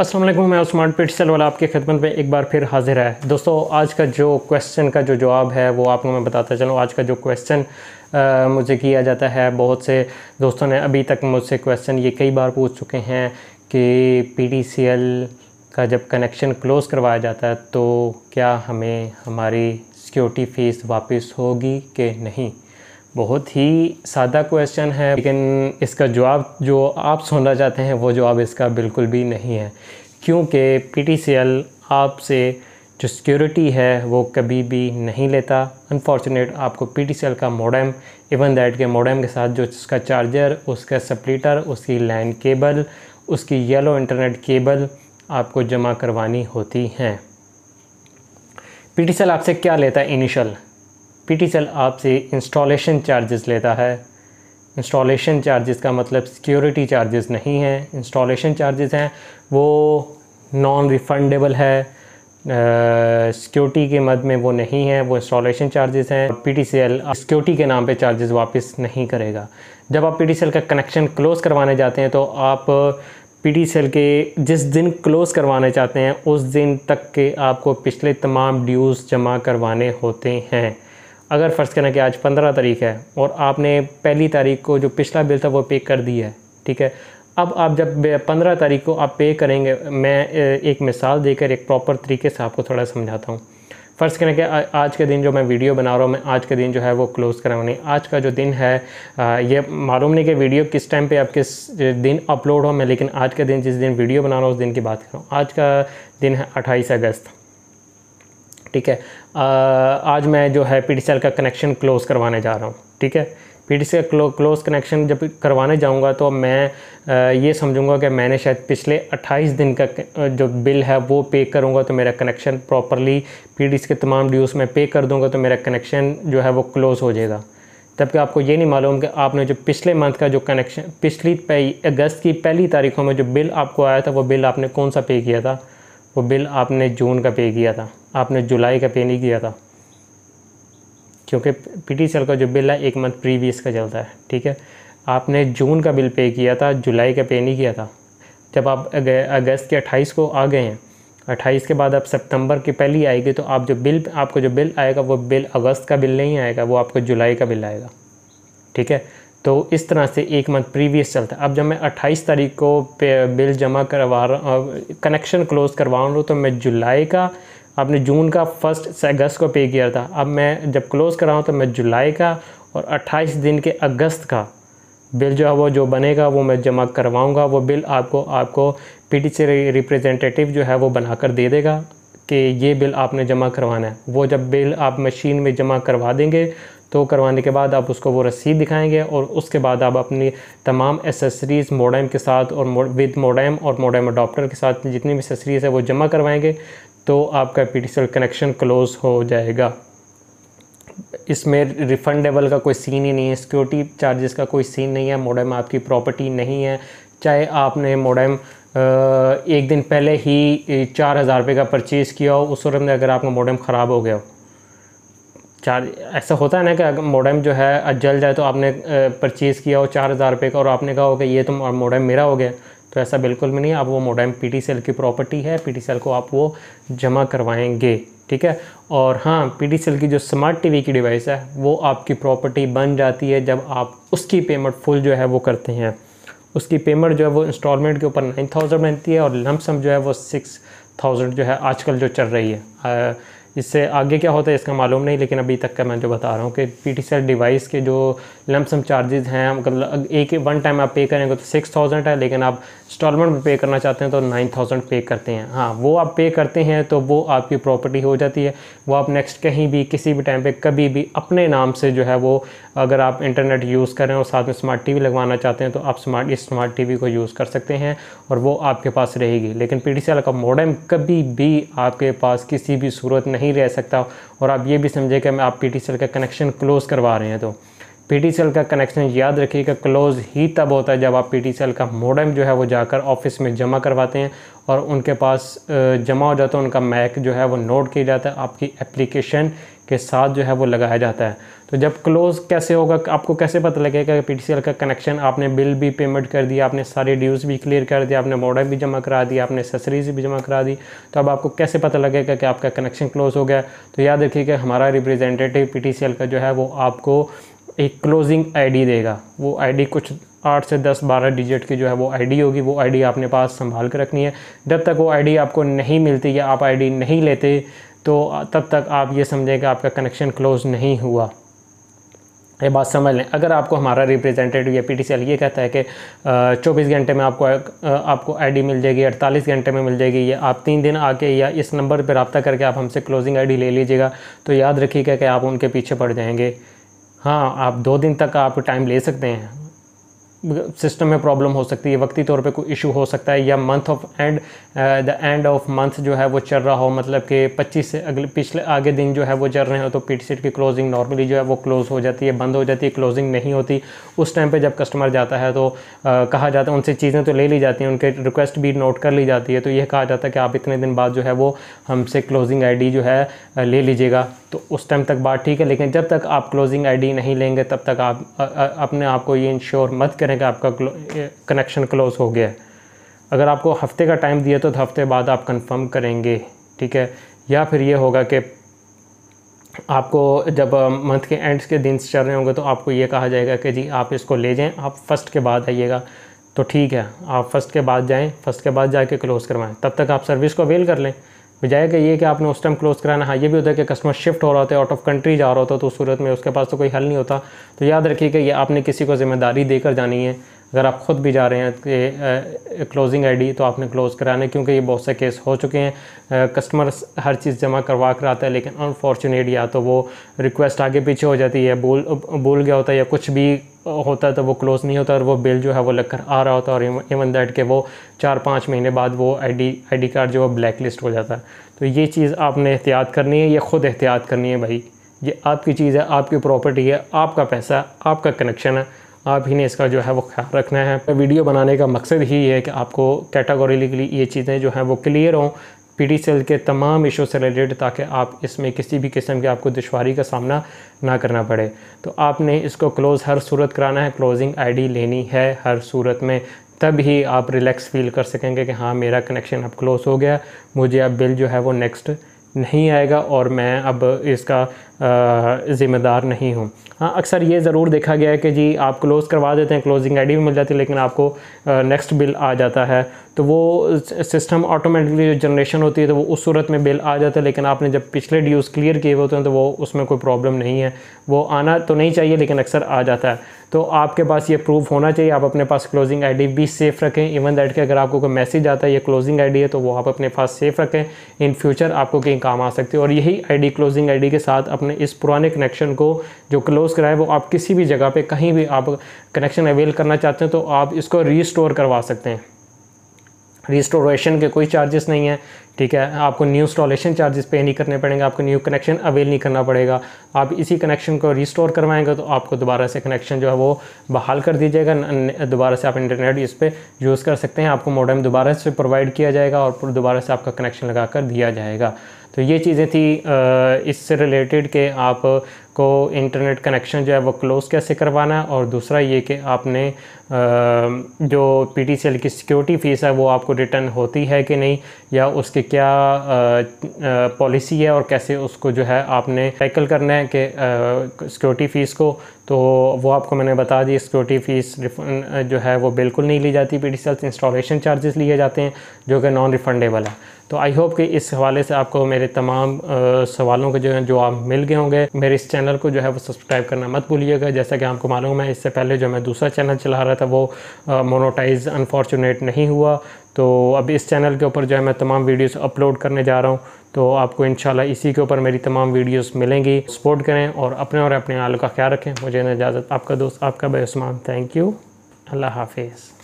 अस्सलाम वालेकुम, मैं स्मार्ट पिक्सल वाला आपकी खिदमत में एक बार फिर हाजिर है। दोस्तों, आज का जो क्वेश्चन का जो जवाब है वो आपको मैं बताता चलूँ। आज का जो क्वेश्चन मुझे किया जाता है, बहुत से दोस्तों ने अभी तक मुझसे क्वेश्चन ये कई बार पूछ चुके हैं कि PTCL का जब कनेक्शन क्लोज़ करवाया जाता है तो क्या हमें हमारी सिक्योरिटी फ़ीस वापस होगी कि नहीं। बहुत ही सादा क्वेश्चन है, लेकिन इसका जवाब जो आप सुनना चाहते हैं वो जवाब इसका बिल्कुल भी नहीं है, क्योंकि PTCL आपसे जो सिक्योरिटी है वो कभी भी नहीं लेता। अनफॉर्चुनेट आपको PTCL का मॉडेम, इवन दैट के मॉडेम के साथ जो उसका चार्जर, उसका स्प्लिटर, उसकी लैन केबल, उसकी येलो इंटरनेट केबल आपको जमा करवानी होती हैं। PTCL आपसे क्या लेता है इनिशियल? PTCL आपसे इंस्टॉलेशन चार्जेस लेता है। इंस्टॉलेशन चार्जेस का मतलब सिक्योरिटी चार्जेस नहीं है। इंस्टॉलेशन चार्जेस हैं वो नॉन रिफंडेबल है, सिक्योरिटी के मद में वो नहीं है, वो इंस्टॉलेशन चार्जेस हैं। PTCL सिक्योरिटी के नाम पे चार्जेस वापस नहीं करेगा। जब आप PTCL का कनेक्शन क्लोज़ करवाने जाते हैं तो आप PTCL के जिस दिन क्लोज़ करवाने चाहते हैं उस दिन तक के आपको पिछले तमाम ड्यूज़ जमा करवाने होते हैं। अगर फ़र्ज़ करें कि आज 15 तारीख है और आपने पहली तारीख को जो पिछला बिल था वो पे कर दिया है, ठीक है। अब आप जब 15 तारीख को आप पे करेंगे, मैं एक मिसाल देकर एक प्रॉपर तरीके से आपको थोड़ा समझाता हूँ। फ़र्ज़ करें कि आज के दिन जो मैं वीडियो बना रहा हूँ, मैं आज के दिन जो है वो क्लोज़ कराऊँ। आज का जो दिन है, ये मालूम नहीं कि वीडियो किस टाइम पे आप किस दिन अपलोड हो, मैं लेकिन आज के दिन जिस दिन वीडियो बना रहा हूँ उस दिन की बात कर रहा हूँ। आज का दिन है 28 अगस्त, ठीक है। आज मैं जो है PTCL का कनेक्शन क्लोज़ करवाने जा रहा हूँ, ठीक है। PTCL क्लोज़ कनेक्शन जब करवाने जाऊँगा तो मैं ये समझूंगा कि मैंने शायद पिछले 28 दिन का जो बिल है वो पे करूँगा तो मेरा कनेक्शन प्रॉपरली PTCL के तमाम ड्यूज़ में पे कर दूँगा तो मेरा कनेक्शन जो है वो क्लोज़ हो जाएगा। तब कि आपको ये नहीं मालूम कि आपने जो पिछले मंथ का जो कनेक्शन, पिछली अगस्त की पहली तारीखों में जो बिल आपको आया था वो बिल आपने कौन सा पे किया था। वो बिल आपने जून का पे किया था, आपने जुलाई का पे नहीं किया था, क्योंकि PTCL का जो बिल है एक मंथ प्रीवियस का चलता है, ठीक है। आपने जून का बिल पे किया था, जुलाई का पे नहीं किया था। जब आप अगस्त के 28 को आ गए हैं, 28 के बाद आप सितंबर की पहली आएगी तो आप आपको जो बिल आएगा वो बिल अगस्त का बिल नहीं आएगा, वो आपको जुलाई का बिल आएगा, ठीक है। तो इस तरह से एक मंथ प्रीवियस चलता है। अब जब मैं 28 तारीख को बिल जमा करवा रहा, कनेक्शन क्लोज़ करवा रहा हूँ, तो मैं जुलाई का, आपने जून का 1 अगस्त को पे किया था। अब मैं जब क्लोज़ कर रहा हूँ तो मैं जुलाई का और 28 दिन के अगस्त का बिल जो है वो जो बनेगा वो मैं जमा करवाऊँगा। वो बिल आपको PTCL रिप्रेजेंटेटिव जो है वो बना कर दे देगा कि ये बिल आपने जमा करवाना है। वो जब बिल आप मशीन में जमा करवा देंगे तो करवाने के बाद आप उसको वो रसीद दिखाएंगे और उसके बाद आप अपनी तमाम एसेसरीज़ मॉडेम के साथ और विद मॉडेम और मॉडेम अडॉप्टर के साथ जितनी भी एसेसरीज़ है वो जमा करवाएंगे तो आपका PTCL कनेक्शन क्लोज़ हो जाएगा। इसमें रिफ़ंडेबल का कोई सीन ही नहीं है, सिक्योरिटी चार्जेस का कोई सीन नहीं है। मॉडेम आपकी प्रॉपर्टी नहीं है। चाहे आपने मॉडेम एक दिन पहले ही 4000 रुपये का परचेज़ किया हो, उस वक्त में अगर आपका मॉडेम ख़राब हो गया हो, ऐसा होता है ना कि अगर मॉडेम जो है जल जाए तो आपने परचेज़ किया हो 4000 रुपये का और आपने कहा हो कि ये तो मॉडेम मेरा हो गया, तो ऐसा बिल्कुल भी नहीं है। अब वो मॉडेम PTCL की प्रॉपर्टी है, PTCL को आप वो जमा करवाएंगे, ठीक है। और हाँ, PTCL की जो स्मार्ट TV की डिवाइस है वो आपकी प्रॉपर्टी बन जाती है जब आप उसकी पेमेंट फुल जो है वो करते हैं। उसकी पेमेंट जो है वो इंस्टॉलमेंट के ऊपर 9000 बनती है और लमसम जो है वो 6000 जो है आजकल जो चल रही है। इससे आगे क्या होता है इसका मालूम नहीं, लेकिन अभी तक का मैं जो बता रहा हूँ कि PTCL डिवाइस के जो लमसम चार्जेस हैं, मतलब एक वन टाइम आप पे करेंगे तो 6000 है, लेकिन आप इंस्टॉलमेंट में पे करना चाहते हैं तो 9000 पे करते हैं। हाँ, वो आप पे करते हैं तो वो आपकी प्रॉपर्टी हो जाती है। वो आप नेक्स्ट कहीं भी किसी भी टाइम पे कभी भी अपने नाम से जो है वो, अगर आप इंटरनेट यूज़ कर रहे हैं और साथ में स्मार्ट TV लगवाना चाहते हैं तो आप इस स्मार्ट TV को यूज़ कर सकते हैं और वो आपके पास रहेगी। लेकिन PTCL का मॉडेम कभी भी आपके पास किसी भी सूरत नहीं रह सकता। और आप ये भी समझे कि आप PTCL का कनेक्शन क्लोज़ करवा रहे हैं तो PTCL का कनेक्शन याद रखिएगा क्लोज़ ही तब होता है जब आप PTCL का मॉडेम जो है वो जाकर ऑफिस में जमा करवाते हैं और उनके पास जमा हो जाता है, उनका मैक जो है वो नोट किया जाता है, आपकी एप्लीकेशन के साथ जो है वो लगाया जाता है। तो जब क्लोज़ कैसे होगा, आपको कैसे पता लगेगा कि PTCL का कनेक्शन, आपने बिल भी पेमेंट कर दिया, आपने सारे ड्यूज़ भी क्लियर कर दिया, आपने मॉडेम भी जमा करा दिया, आपने एक्सेसरीज भी जमा करा दी, तो अब आपको कैसे पता लगेगा कि आपका कनेक्शन क्लोज़ हो गया। तो याद रखिएगा हमारा रिप्रेजेंटेटिव PTCL का जो है वो आपको एक क्लोजिंग आईडी देगा। वो आईडी कुछ 8 से 10 12 डिजिट की जो है वो आईडी होगी। वो आईडी अपने पास संभाल कर रखनी है। जब तक वो आईडी आपको नहीं मिलती या आप आईडी नहीं लेते तो तब तक आप ये समझें कि आपका कनेक्शन क्लोज़ नहीं हुआ। ये बात समझ लें। अगर आपको हमारा रिप्रेजेंटेटिव या PTCL ये कहता है कि 24 घंटे में आपको आईडी मिल जाएगी, 48 घंटे में मिल जाएगी, या आप 3 दिन आके या इस नंबर पर रब्ता करके आप हमसे क्लोजिंग आईडी ले लीजिएगा, तो याद रखिएगा कि आप उनके पीछे पड़ जाएंगे। हाँ, आप 2 दिन तक आप टाइम ले सकते हैं, सिस्टम में प्रॉब्लम हो सकती है, वक्ती तौर पे कोई इशू हो सकता है, या month of and the end of month जो है वो चल रहा हो, मतलब कि 25 से पिछले आगे दिन जो है वो चल रहे हो, तो PTCL की क्लोजिंग नॉर्मली जो है वो क्लोज़ हो जाती है, बंद हो जाती है, क्लोजिंग नहीं होती। उस टाइम पे जब कस्टमर जाता है तो कहा जाता है, उनसे चीज़ें तो ले ली जाती हैं, उनके रिक्वेस्ट भी नोट कर ली जाती है, तो यह कहा जाता है कि आप इतने दिन बाद जो है वो हमसे क्लोजिंग आईडी जो है ले लीजिएगा। तो उस टाइम तक बात ठीक है, लेकिन जब तक आप क्लोजिंग आईडी नहीं लेंगे तब तक आप अपने आप को ये इंश्योर मत करें कि आपका कनेक्शन क्लोज़ हो गया है। अगर आपको हफ्ते का टाइम दिया तो हफ्ते बाद आप कंफर्म करेंगे, ठीक है। या फिर ये होगा कि आपको जब मंथ के एंड्स के दिन चल रहे होंगे तो आपको ये कहा जाएगा कि जी आप इसको ले जाएं, आप फर्स्ट के बाद आइएगा, तो ठीक है, आप फर्स्ट के बाद जाएं, फर्स्ट के बाद जाके क्लोज़ करवाएं, तब तक आप सर्विस को अवेल कर लें, बजाय कि ये कि आपने उस टाइम क्लोज़ कराना। हाँ, ये भी होता है कि कस्टमर शिफ्ट हो रहा होता है, आउट ऑफ कंट्री जा रहा होता है, तो उस सूरत में उसके पास तो कोई हल नहीं होता। तो याद रखिए कि ये आपने किसी को ज़िम्मेदारी देकर जानी है। अगर आप ख़ुद भी जा रहे हैं कि क्लोजिंग आईडी, तो आपने क्लोज़ कराना है, क्योंकि ये बहुत से केस हो चुके हैं। कस्टमर हर चीज़ जमा करवा कर आता है, लेकिन अनफॉर्चुनेट या तो वो रिक्वेस्ट आगे पीछे हो जाती है, भूल गया होता है, या कुछ भी होता है तो वो क्लोज़ नहीं होता और वो बिल जो है वो लगकर आ रहा होता है, और इवन दैट के वो 4-5 महीने बाद वो आई डी कार्ड जो है ब्लैक लिस्ट हो जाता है। तो ये चीज़ आपने एहतियात करनी है, ये ख़ुद एहतियात करनी है भाई। ये आपकी चीज़ है, आपकी प्रॉपर्टी है, आपका पैसा है, आपका कनेक्शन है, आप ही ने इसका जो है वो ख्याल रखना है। वीडियो बनाने का मकसद ही है कि आपको कैटेगोरिकली ये चीज़ें जो हैं वो क्लियर हों PTCL के तमाम इशू से रिलेटेड, ताकि आप इसमें किसी भी किस्म की आपको दुश्वारी का सामना ना करना पड़े। तो आपने इसको क्लोज़ हर सूरत कराना है, क्लोजिंग आईडी लेनी है हर सूरत में, तब ही आप रिलैक्स फील कर सकेंगे कि हाँ मेरा कनेक्शन अब क्लोज़ हो गया, मुझे अब बिल जो है वो नेक्स्ट नहीं आएगा और मैं अब इसका ज़िम्मेदार नहीं हूँ। हाँ, अक्सर ये ज़रूर देखा गया है कि जी आप क्लोज़ करवा देते हैं, क्लोजिंग आईडी भी मिल जाती है, लेकिन आपको नेक्स्ट बिल आ जाता है, तो वो सिस्टम ऑटोमेटिकली जो जनरेशन होती है तो वो उस सूरत में बिल आ जाता है, लेकिन आपने जब पिछले ड्यूज़ क्लियर किए होते हैं तो वो उसमें कोई प्रॉब्लम नहीं है, वो आना तो नहीं चाहिए लेकिन अक्सर आ जाता है। तो आपके पास ये प्रूफ होना चाहिए, आप अपने पास क्लोजिंग आईडी भी सेफ़ रखें। इवन दैट के अगर आपको कोई मैसेज आता है ये क्लोजिंग आईडी है, तो वो आप अपने पास सेफ़ रखें, इन फ्यूचर आपको कहीं काम आ सकती है। और यही आईडी, क्लोजिंग आईडी के साथ अपने इस पुराने कनेक्शन को जो क्लोज़ कराए, वो आप किसी भी जगह पे कहीं भी आप कनेक्शन अवेल करना चाहते हैं तो आप इसको रीस्टोर करवा सकते हैं। रिस्टोरेशन के कोई चार्जेस नहीं है, ठीक है। आपको न्यू इंस्टॉलेशन चार्जेस पे नहीं करने पड़ेंगे, आपको न्यू कनेक्शन अवेल नहीं करना पड़ेगा। आप इसी कनेक्शन को रिस्टोर करवाएंगे तो आपको दोबारा से कनेक्शन जो है वो बहाल कर दीजिएगा, दोबारा से आप इंटरनेट इस पर यूज़ कर सकते हैं। आपको मॉडेम दोबारा से प्रोवाइड किया जाएगा और दोबारा से आपका कनेक्शन लगा कर दिया जाएगा। तो ये चीज़ें थी इससे रिलेटेड कि आपको इंटरनेट कनेक्शन जो है वो क्लोज़ कैसे करवाना है, और दूसरा ये कि आपने जो PTCL की सिक्योरिटी फ़ीस है वो आपको रिटर्न होती है कि नहीं, या उसकी क्या पॉलिसी है और कैसे उसको जो है आपने टैकल करना है कि सिक्योरिटी फ़ीस को। तो वो आपको मैंने बता दी, सिक्योरिटी फ़ीस जो है वो बिल्कुल नहीं ली जाती। PTCL से इंस्टॉलेशन चार्जेस लिए जाते हैं जो कि नॉन रिफंडेबल है। तो आई होप कि इस हवाले से आपको मेरे तमाम सवालों के जो हैं जवाब मिल गए होंगे। मेरे इस चैनल को जो है वो सब्सक्राइब करना मत भूलिएगा। जैसा कि आपको मालूम है, इससे पहले जो मैं दूसरा चैनल चला रहा था वो मोनेटाइज अनफॉर्चुनेट नहीं हुआ, तो अब इस चैनल के ऊपर जो है मैं तमाम वीडियोस अपलोड करने जा रहा हूँ। तो आपको इंशाल्लाह इसी के ऊपर मेरी तमाम वीडियोस मिलेंगी। सपोर्ट करें और अपने आल का ख्याल रखें। मुझे इजाज़त, आपका दोस्त, आपका भाई उस्मान। थैंक यू, अल्लाह हाफिज़।